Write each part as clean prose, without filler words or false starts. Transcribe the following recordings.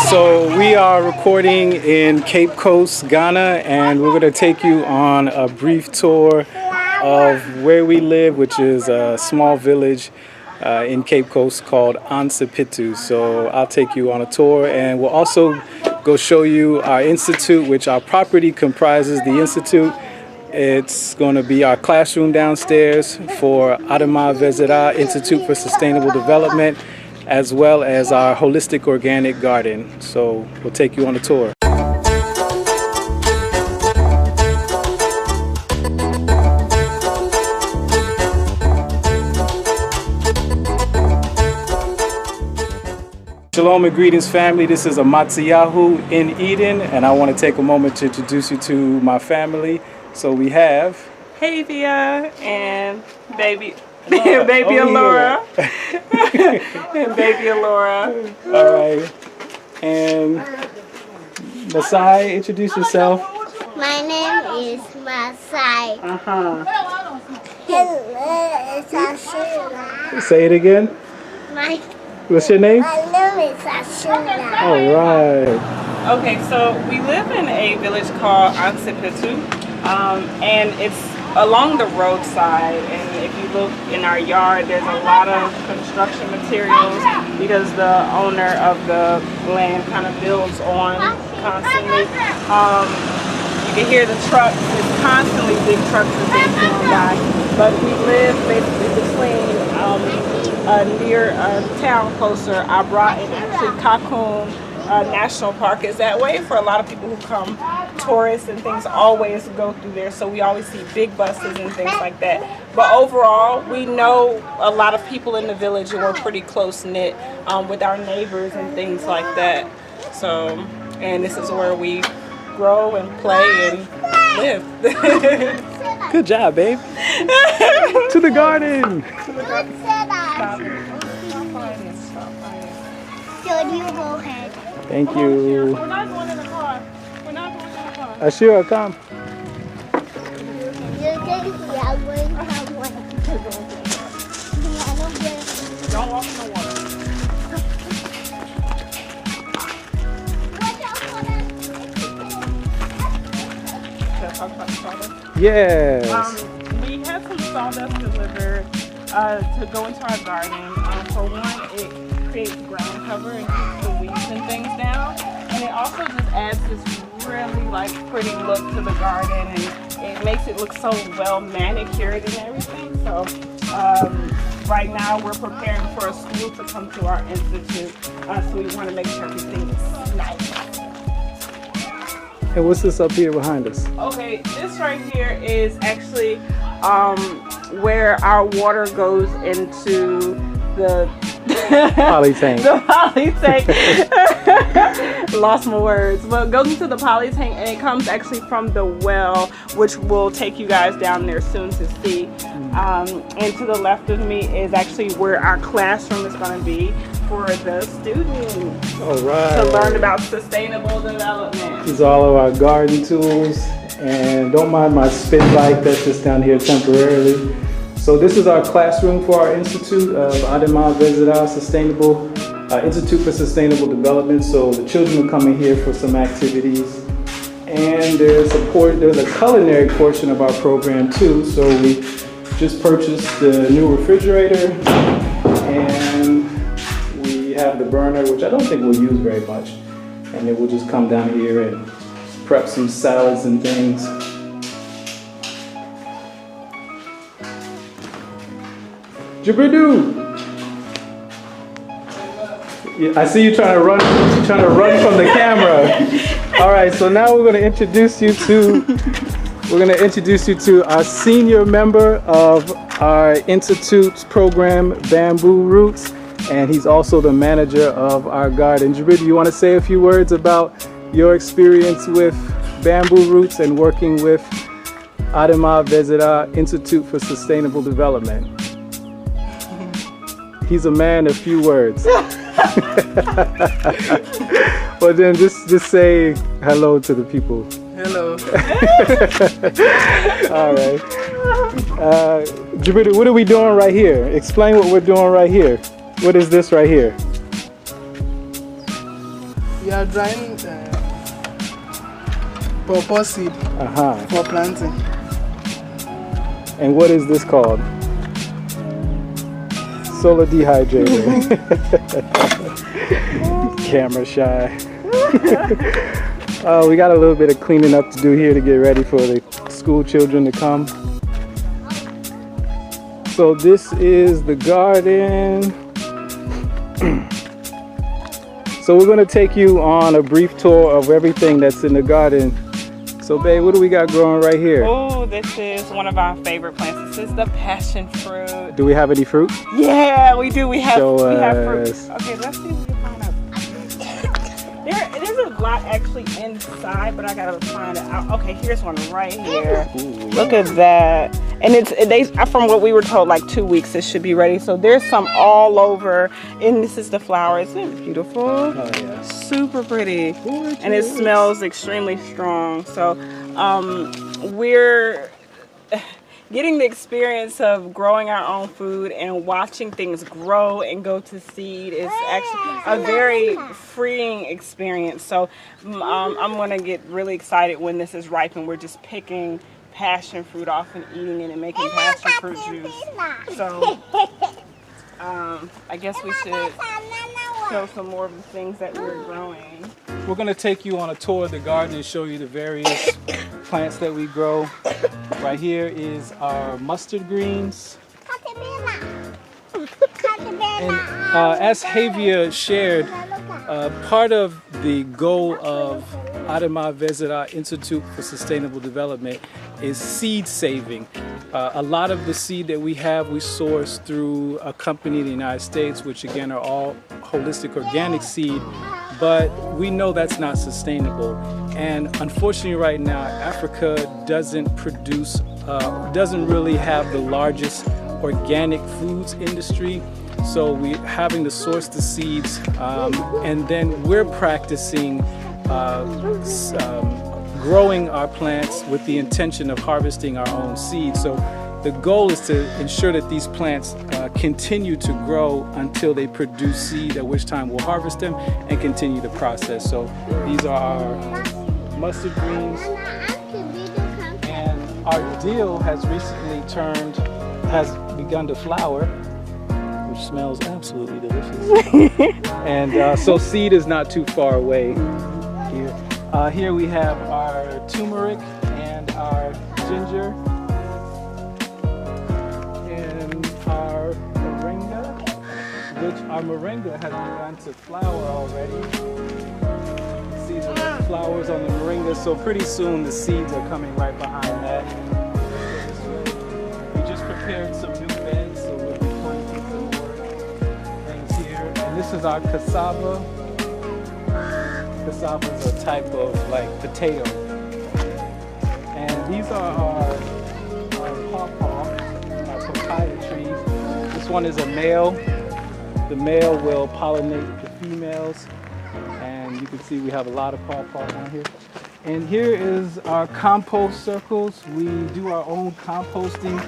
So we are recording in Cape Coast, Ghana, and we're going to take you on a brief tour of where we live, which is a small village in Cape Coast called Ansipitu. So I'll take you on a tour, and we'll also go show you our institute, which our property comprises the institute. It's going to be our classroom downstairs for Adama Vezira Institute for Sustainable Development, as well as our holistic organic garden. So we'll take you on a tour. Shalom and greetings, family. This is Amatziyahu in Eden, and I want to take a moment to introduce you to my family. So we have Havia and baby Alora. And baby Alora. All right. And Masai, introduce yourself. My name is Masai. Hello, it's Ashura. Say it again. What's your name? My name is Ashura. All right. Okay, so we live in a village called Ansipitu, and it's along the roadside. And if you look in our yard, there's a lot of construction materials because the owner of the land kind of builds on constantly. You can hear the trucks. It's constantly big trucks and things going by. But we live basically between near a town closer, Abra, and actually Kakun National Park is that way. For a lot of people who come, tourists and things always go through there, so we always see big buses and things like that. But overall, we know a lot of people in the village, and we're pretty close-knit with our neighbors and things like that. So, and this is where we grow and play and live. Good job, babe. To the garden. So you go ahead. Thank you. We're not going in the car. We're not going in the car. Ashura, come. You think we are going somewhere? Don't walk in the water. Can I talk about the sawdust? Yes. We had some sawdust delivered to go into our garden. For one, it creates ground cover and keeps the weeds and things down. And it also just adds this really pretty look to the garden, and it makes it look so well manicured and everything. So right now we're preparing for a school to come to our institute. So we want to make sure everything is nice. And what's this up here behind us? Okay, this right here is actually where our water goes into the Poly tank. The poly tank. Lost my words. But it goes into the poly tank, and it comes actually from the well, which will take you guys down there soon to see. And to the left of me is actually where our classroom is going to be for the students. All right. To learn about sustainable development. These are all of our garden tools, and don't mind my spit bike that's just down here temporarily. So this is our classroom for our Institute of Adama Vezira Institute for Sustainable Development. So the children will come in here for some activities, and there's a culinary portion of our program too. So we just purchased the new refrigerator, and we have the burner, which I don't think we'll use very much. And then we'll just come down here and prep some salads and things. Jibridu! I see you trying to run from the camera. All right, so now we're going to introduce you to our senior member of our Institute's program, Bamboo Roots, and he's also the manager of our garden. Jibridu, you want to say a few words about your experience with Bamboo Roots and working with Adama Vezira Institute for Sustainable Development? He's a man of few words. Well, then just say hello to the people. Hello. All right. Jibridu, what are we doing right here? Explain what we're doing right here. What is this right here? We are drying pawpaw seed for planting. And what is this called? Solar dehydrator. Camera shy. We got a little bit of cleaning up to do here to get ready for the school children to come. So this is the garden. So we're going to take you on a brief tour of everything that's in the garden. So babe, what do we got growing right here? Oh, this is one of our favorite plants. This is the passion fruit. Do we have any fruit? Yeah, we do. We have fruit. us. Okay, let's see if we can find out. There's a lot actually inside, but I gotta find it out. Okay, here's one right here. Ooh, Look at that. And from what we were told, like 2 weeks it should be ready. So there's some all over. And this is the flower. Isn't it beautiful? Oh yeah. Super pretty. And it smells extremely strong. So we're getting the experience of growing our own food and watching things grow and go to seed is actually a very freeing experience. So I'm going to get really excited when this is ripe and we're just picking passion fruit off and eating it and making passion fruit juice. So I guess we should show some more of the things that we're growing. We're going to take you on a tour of the garden and show you the various plants that we grow. Right here is our mustard greens. And as Javier shared, part of the goal of Ademar Vezira Institute for Sustainable Development is seed saving. A lot of the seed that we have, we source through a company in the United States, which again are all holistic organic seed, but we know that's not sustainable. And unfortunately right now, Africa doesn't produce, doesn't really have the largest organic foods industry. So we're having to source the seeds, and then we're practicing growing our plants with the intention of harvesting our own seeds. So the goal is to ensure that these plants continue to grow until they produce seed, at which time we'll harvest them and continue the process. So these are our mustard greens, and our dill has recently has begun to flower, which smells absolutely delicious. And so seed is not too far away here. Here we have our turmeric and our ginger and our moringa, which our moringa has begun to flower already. You can see the flowers on the moringa, so pretty soon the seeds are coming right behind that. We just prepared some new beds, so we'll be planting some more things here. And this is our cassava. Cassava is a type of like potato. And these are our pawpaw, our papaya trees. This one is a male. The male will pollinate the females. And you can see we have a lot of pawpaw down here. And here is our compost circles. We do our own composting.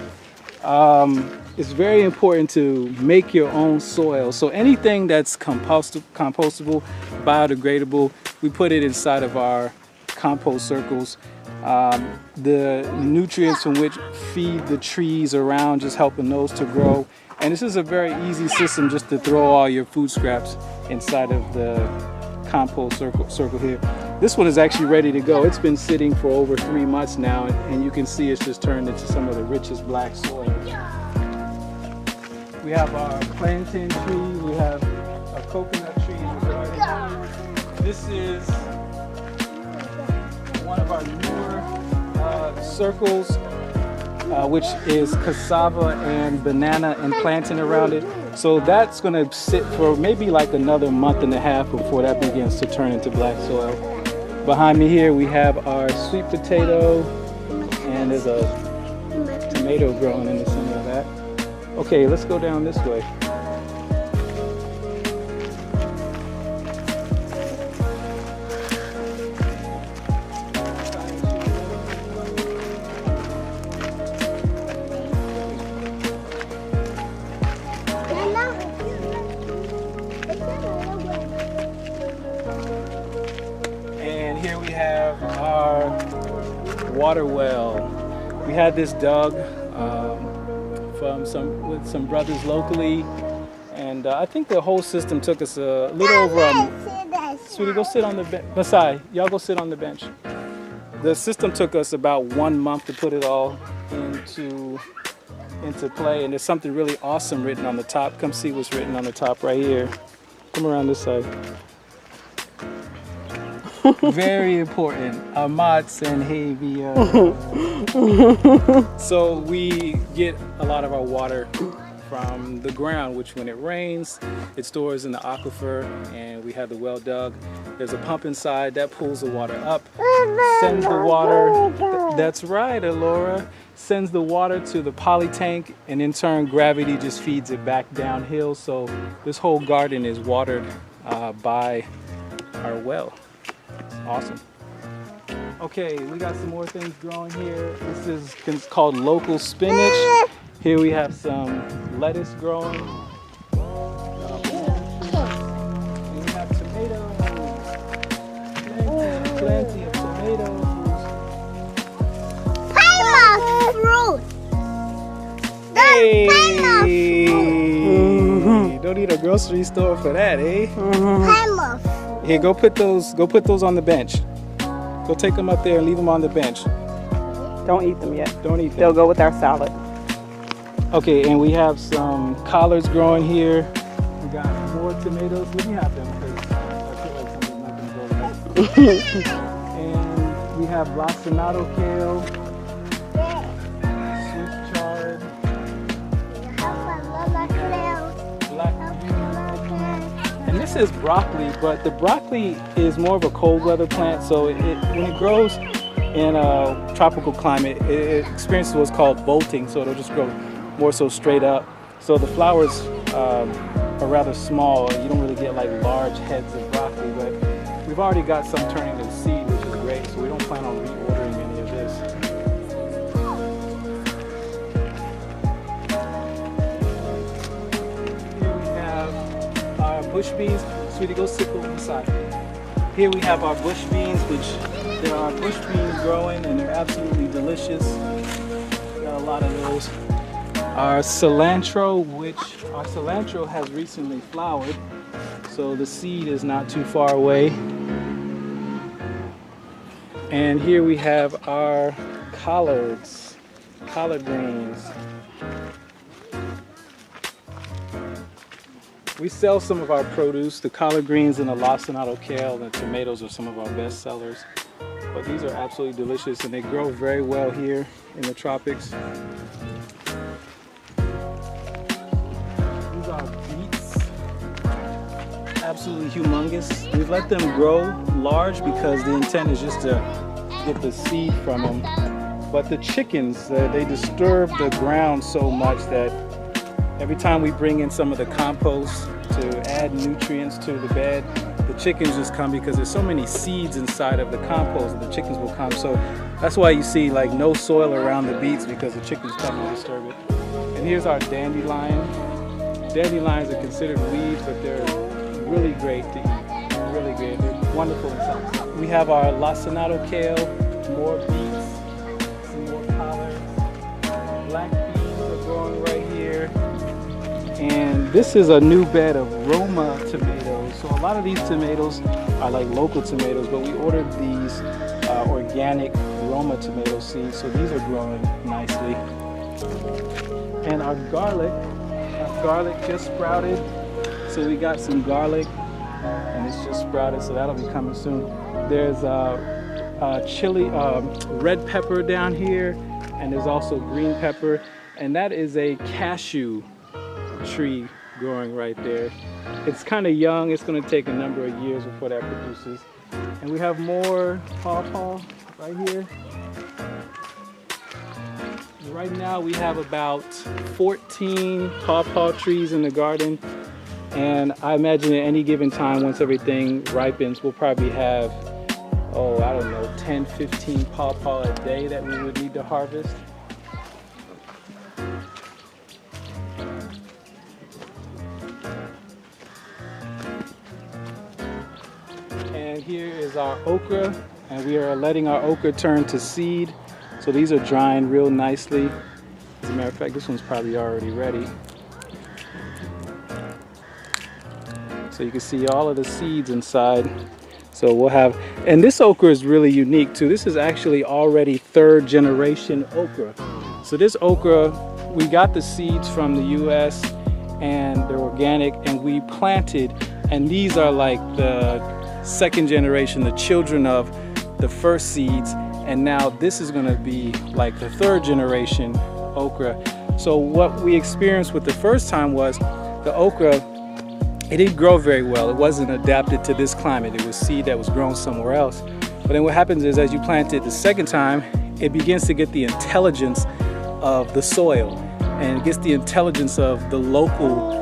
It's very important to make your own soil. So anything that's compostable, biodegradable, we put it inside of our compost circles. The nutrients from which feed the trees around, just helping those to grow. And this is a very easy system just to throw all your food scraps inside of the compost circle here. This one is actually ready to go. It's been sitting for over 3 months now, and you can see it's just turned into some of the richest black soil. We have our plantain tree, we have a coconut tree in the garden. This is one of our newer circles, which is cassava and banana and plantain around it. So that's going to sit for maybe like another month and a half before that begins to turn into black soil. Behind me here we have our sweet potato, and there's a tomato growing in the center of that. Okay, let's go down this way. here we have our water well. We had this dug with some brothers locally, and I think the whole system took us a little over. Sweetie, go sit on the bench. Masai, y'all go sit on the bench. The system took us about 1 month to put it all into play, and there's something really awesome written on the top. Come see what's written on the top right here. Come around this side. Very important. Amat Senhavia. So we get a lot of our water from the ground, which when it rains, it stores in the aquifer, and we have the well dug. There's a pump inside that pulls the water up, sends the water, that's right, Alora, sends the water to the poly tank, and in turn gravity just feeds it back downhill. So this whole garden is watered by our well. It's awesome. Okay, we got some more things growing here. This is called local spinach. Here we have some lettuce growing. We have tomatoes. Plenty of tomatoes. Pineapple fruit. Hey! Don't need a grocery store for that, eh? Pineapple. Here, go put those on the bench. Go take them up there and leave them on the bench. Don't eat them yet. Don't eat them. They'll go with our salad. Okay, and we have some collards growing here. We got more tomatoes. Let me have them because I feel like something's not going to go right. And we have lacinato kale, Swiss chard, black bean. And this is broccoli, but the broccoli is more of a cold weather plant, so when it grows in a tropical climate, it experiences what's called bolting, so it'll just grow more so straight up. So the flowers are rather small. You don't really get like large heads of broccoli, but we've already got some turning to seed, which is great, so we don't plan on reordering any of this. Here we have our bush beans. Sweetie, go sit over the side. Here we have our bush beans, which there are bush beans growing, and they're absolutely delicious. Got a lot of those. Our cilantro, has recently flowered, so the seed is not too far away. And here we have our collards, collard greens. We sell some of our produce. The collard greens and the lacinato kale and the tomatoes are some of our best sellers. But these are absolutely delicious, and they grow very well here in the tropics. These are beets, absolutely humongous. We've let them grow large because the intent is just to get the seed from them. But the chickens, they disturb the ground so much that every time we bring in some of the compost to add nutrients to the bed, the chickens just come because there's so many seeds inside of the compost, and the chickens will come. So that's why you see like no soil around the beets, because the chickens come and disturb it. And here's our dandelion. Dandelions are considered weeds, but they're really great to eat. Really great. They're wonderful inside. We have our lacinato kale, more beets, some more collards. Black beans are growing right here. And this is a new bed of Roma tomatoes. So a lot of these tomatoes are like local tomatoes, but we ordered these organic Roma tomato seeds. So these are growing nicely. And our garlic just sprouted. So we got some garlic, and it's just sprouted, so that'll be coming soon. There's chili, red pepper down here, and there's also green pepper, and that is a cashew tree growing right there. It's kind of young. It's going to take a number of years before that produces. And we have more pawpaw right here. Right now we have about 14 pawpaw trees in the garden, and I imagine at any given time, once everything ripens, we'll probably have, I don't know, 10, 15 pawpaw a day that we would need to harvest. And here is our okra, and we are letting our okra turn to seed. So these are drying real nicely. As a matter of fact, this one's probably already ready. So you can see all of the seeds inside. So we'll have, and this okra is really unique too. This is actually already 3rd generation okra. So this okra, we got the seeds from the US and they're organic, and we planted, and these are like the 2nd generation, the children of the first seeds. And now this is gonna be like the 3rd generation okra. So what we experienced with the first time was the okra, it didn't grow very well. It wasn't adapted to this climate. It was seed that was grown somewhere else. But then what happens is, as you plant it the second time, it begins to get the intelligence of the soil, and it gets the intelligence of the local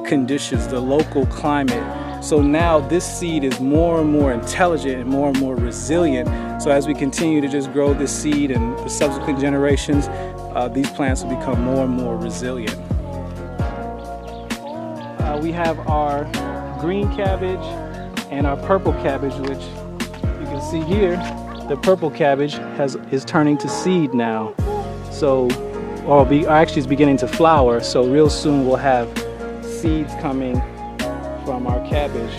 conditions, the local climate. So now this seed is more and more intelligent and more resilient. So as we continue to just grow this seed and the subsequent generations, these plants will become more and more resilient. We have our green cabbage and our purple cabbage, which you can see here. The purple cabbage is turning to seed now. So, actually it's beginning to flower. So real soon we'll have seeds coming from our cabbage.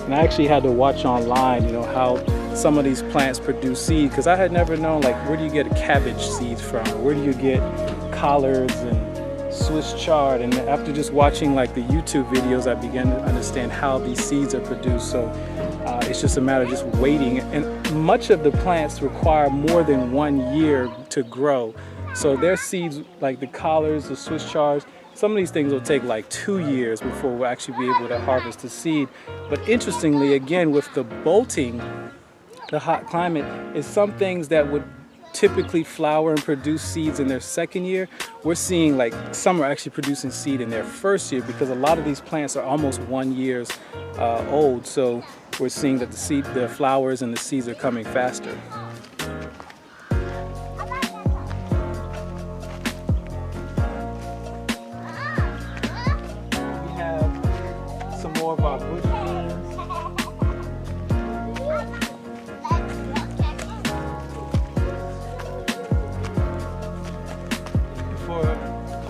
And I actually had to watch online, you know, how some of these plants produce seed, because I had never known, like, where do you get cabbage seeds from? Where do you get collards and Swiss chard? And after just watching like the YouTube videos, I began to understand how these seeds are produced. So it's just a matter of just waiting. And much of the plants require more than 1 year to grow. So their seeds, like the collards, the Swiss chards, some of these things will take like 2 years before we'll actually be able to harvest the seed. But interestingly, again, with the bolting, the hot climate, is some things that would typically flower and produce seeds in their 2nd year. We're seeing like some are actually producing seed in their 1st year, because a lot of these plants are almost 1 year old. So we're seeing that the flowers and the seeds are coming faster. We have some more of our bush beans.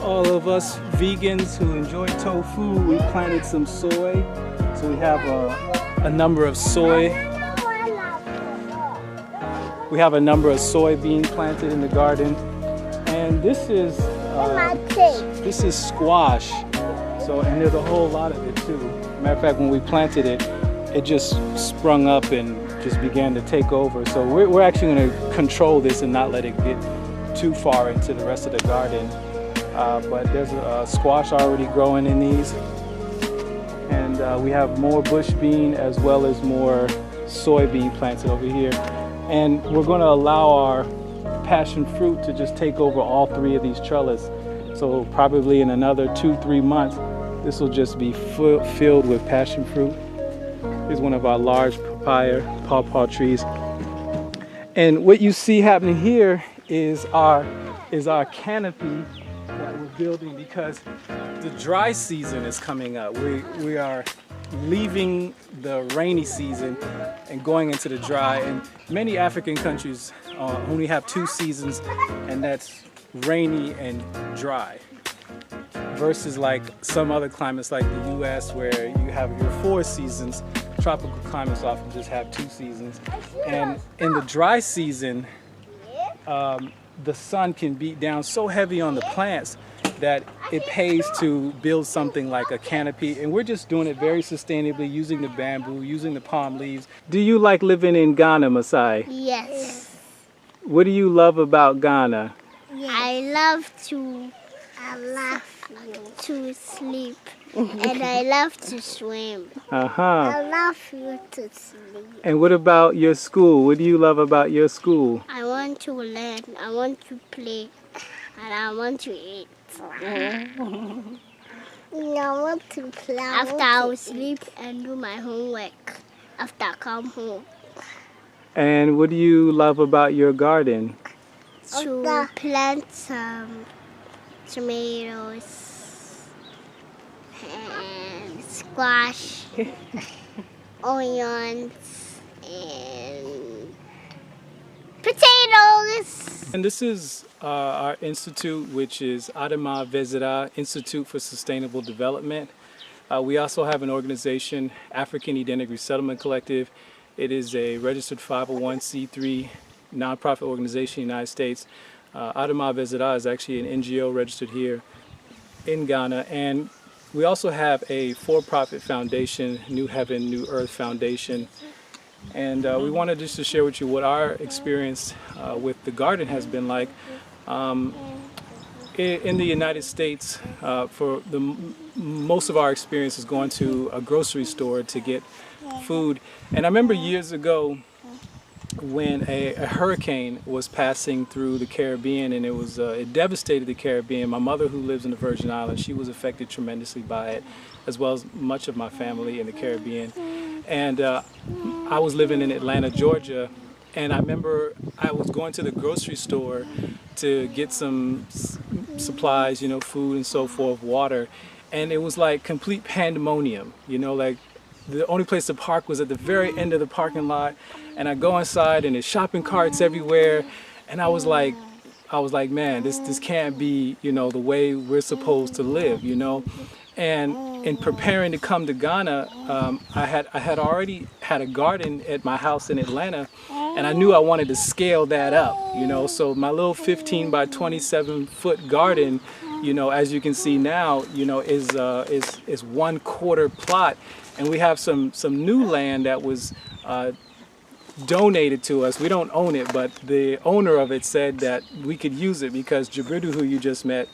All of us vegans who enjoy tofu, we planted some soy. So we have a number of soy. We have a number of soybeans planted in the garden, and this is squash. So, and there's a whole lot of it too. Matter of fact, when we planted it, it just sprung up and just began to take over. So we're actually going to control this and not let it get too far into the rest of the garden. But there's a squash already growing in these, and we have more bush bean as well as more soybean planted over here. And we're going to allow our passion fruit to just take over all 3 of these trellis. So probably in another 2-3 months, this will just be filled with passion fruit. Here's one of our large pawpaw trees. And what you see happening here is our canopy that we're building, because the dry season is coming up. We are leaving the rainy season and going into the dry, and many African countries only have 2 seasons, and that's rainy and dry, versus like some other climates like the US, where you have your 4 seasons. Tropical climates often just have 2 seasons. And in the dry season, the sun can beat down so heavy on the plants that it pays to build something like a canopy. And we're just doing it very sustainably, using the bamboo, using the palm leaves. Do you like living in Ghana, Masai? Yes. What do you love about Ghana? Yes. I love to sleep. And I love to swim. I love you to sleep. And what about your school? What do you love about your school? I want to learn, I want to play, and I want to eat. I want to play. After I will sleep and do my homework after I come home. And what do you love about your garden? To plant some tomatoes and squash, onions, and potatoes. And this is our institute, which is Adama Vezira Institute for Sustainable Development. We also have an organization, African Edenic Resettlement Collective. It is a registered 501c3 nonprofit organization in the United States. Adama Vezira is actually an NGO registered here in Ghana. And we also have a for-profit foundation, New Heaven, New Earth Foundation. And we wanted just to share with you what our experience with the garden has been like. In the United States, for most of our experience is going to a grocery store to get food. And I remember years ago when a hurricane was passing through the Caribbean, and it devastated the Caribbean. My mother, who lives in the Virgin Islands, she was affected tremendously by it, as well as much of my family in the Caribbean. And I was living in Atlanta, Georgia, and I remember I was going to the grocery store to get some supplies, you know, food and so forth, water, and it was like complete pandemonium, you know, like the only place to park was at the very end of the parking lot, and I go inside and there's shopping carts everywhere, and I was like, man, this can't be, you know, the way we're supposed to live, you know. And in preparing to come to Ghana, I had already had a garden at my house in Atlanta, and I knew I wanted to scale that up, you know. So my little 15 by 27 foot garden, you know, as you can see now, you know, is 1/4 plot, and we have some new land that was donated to us. We don't own it, but the owner of it said that we could use it because Jabridu, who you just met,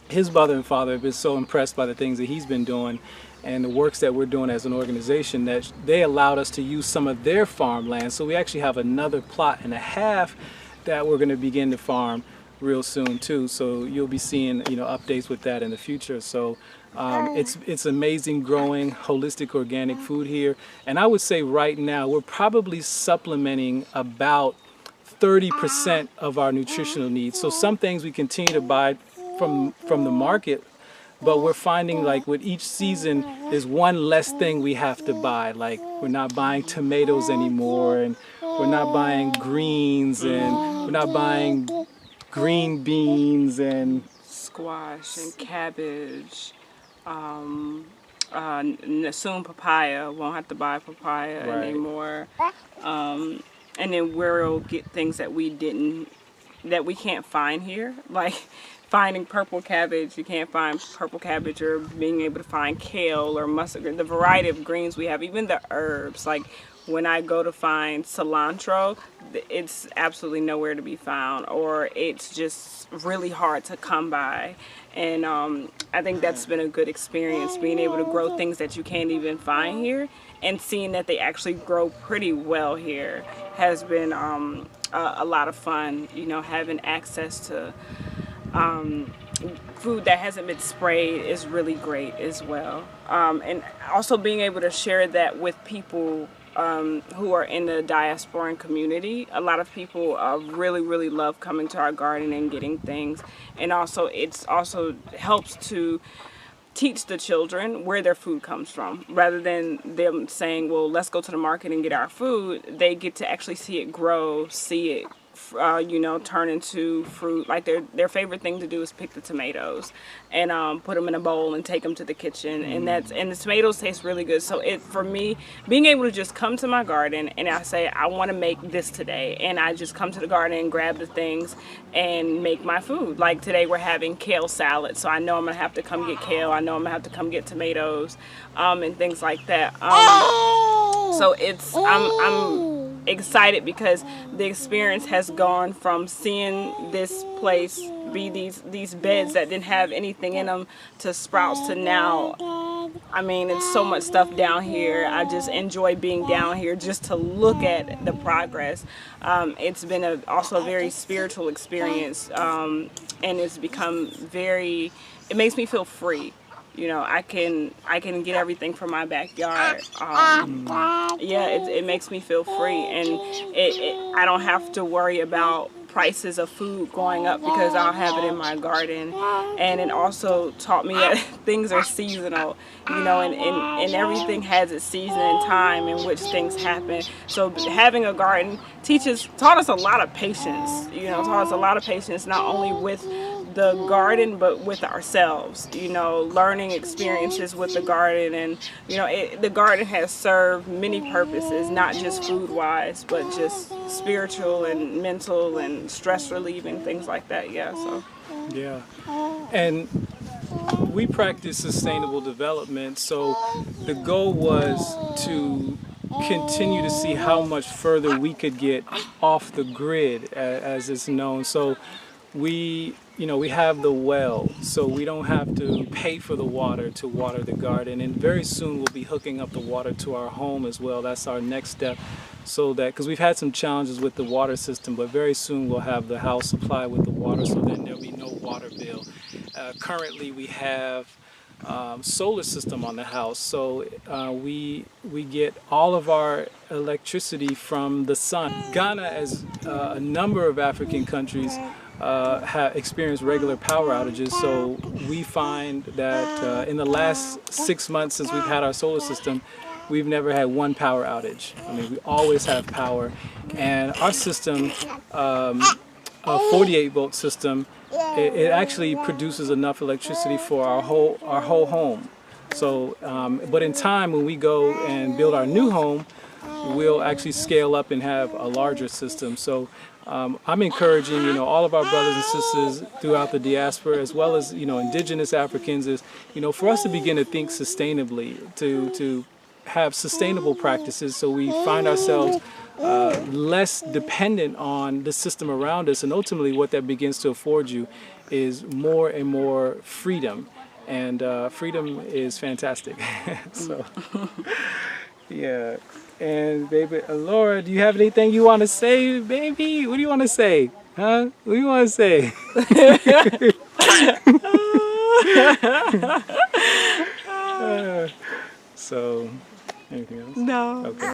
his mother and father have been so impressed by the things that he's been doing and the works that we're doing as an organization that they allowed us to use some of their farmland. So we actually have another plot and a half that we're going to begin to farm real soon too. So you'll be seeing, you know, updates with that in the future. So it's amazing growing holistic organic food here. And I would say right now we're probably supplementing about 30% of our nutritional needs. So some things we continue to buy from the market, but we're finding like with each season there's one less thing we have to buy. Like we're not buying tomatoes anymore, and we're not buying greens, and we're not buying green beans and squash and cabbage. Soon papaya, won't have to buy papaya anymore. And then we'll get things that we can't find here, like finding purple cabbage. You can't find purple cabbage, or being able to find kale or mustard. The variety of greens we have, even the herbs. Like when I go to find cilantro, it's absolutely nowhere to be found, or it's just really hard to come by. And I think that's been a good experience, being able to grow things that you can't even find here, and seeing that they actually grow pretty well here has been a lot of fun. You know, having access to food that hasn't been sprayed is really great as well. And also being able to share that with people who are in the diasporan community. A lot of people really love coming to our garden and getting things. And also it's also helps to teach the children where their food comes from. Rather than them saying, well, let's go to the market and get our food, they get to actually see it grow, see it you know, turn into fruit. Like their favorite thing to do is pick the tomatoes and put them in a bowl and take them to the kitchen, and the tomatoes taste really good. So for me, being able to just come to my garden and I say I want to make this today, and I just come to the garden and grab the things and make my food. Like today we're having kale salad, so I know I'm gonna have to come get kale. I know I'm gonna have to come get tomatoes and things like that. So I'm excited because the experience has gone from seeing this place be these beds that didn't have anything in them to sprouts to now. I mean, it's so much stuff down here. I just enjoy being down here just to look at the progress. It's been also a very spiritual experience, and it's become it makes me feel free. You know, I can get everything from my backyard. Yeah, it makes me feel free, and I don't have to worry about prices of food going up because I'll have it in my garden. And it also taught me that things are seasonal, you know, and everything has its season and time in which things happen. So having a garden taught us a lot of patience, you know, taught us a lot of patience not only with the garden but with ourselves, you know, learning experiences with the garden. And you know, the garden has served many purposes, not just food wise but just spiritual and mental and stress relieving, things like that. Yeah, so yeah. And we practice sustainable development, so the goal was to continue to see how much further we could get off the grid, as it's known. So we have the well, so we don't have to pay for the water to water the garden, and very soon we'll be hooking up the water to our home as well. That's our next step, so that, because we've had some challenges with the water system, but very soon we'll have the house supplied with the water, so then there'll be no water bill. Currently we have solar system on the house, so we get all of our electricity from the sun. Ghana, as a number of African countries, have experienced regular power outages, so we find that in the last 6 months since we've had our solar system, we've never had one power outage. I mean, we always have power, and our system, a 48-volt system, it actually produces enough electricity for our whole home. So, but in time, when we go and build our new home, we'll actually scale up and have a larger system. So I'm encouraging, you know, all of our brothers and sisters throughout the diaspora, as well as, you know, indigenous Africans, is, you know, for us to begin to think sustainably, to have sustainable practices, so we find ourselves less dependent on the system around us, and ultimately what that begins to afford you is more and more freedom, and freedom is fantastic. So yeah. And baby Laura, do you have anything you want to say, baby? What do you want to say? Huh? What do you want to say? So anything else? no. Okay.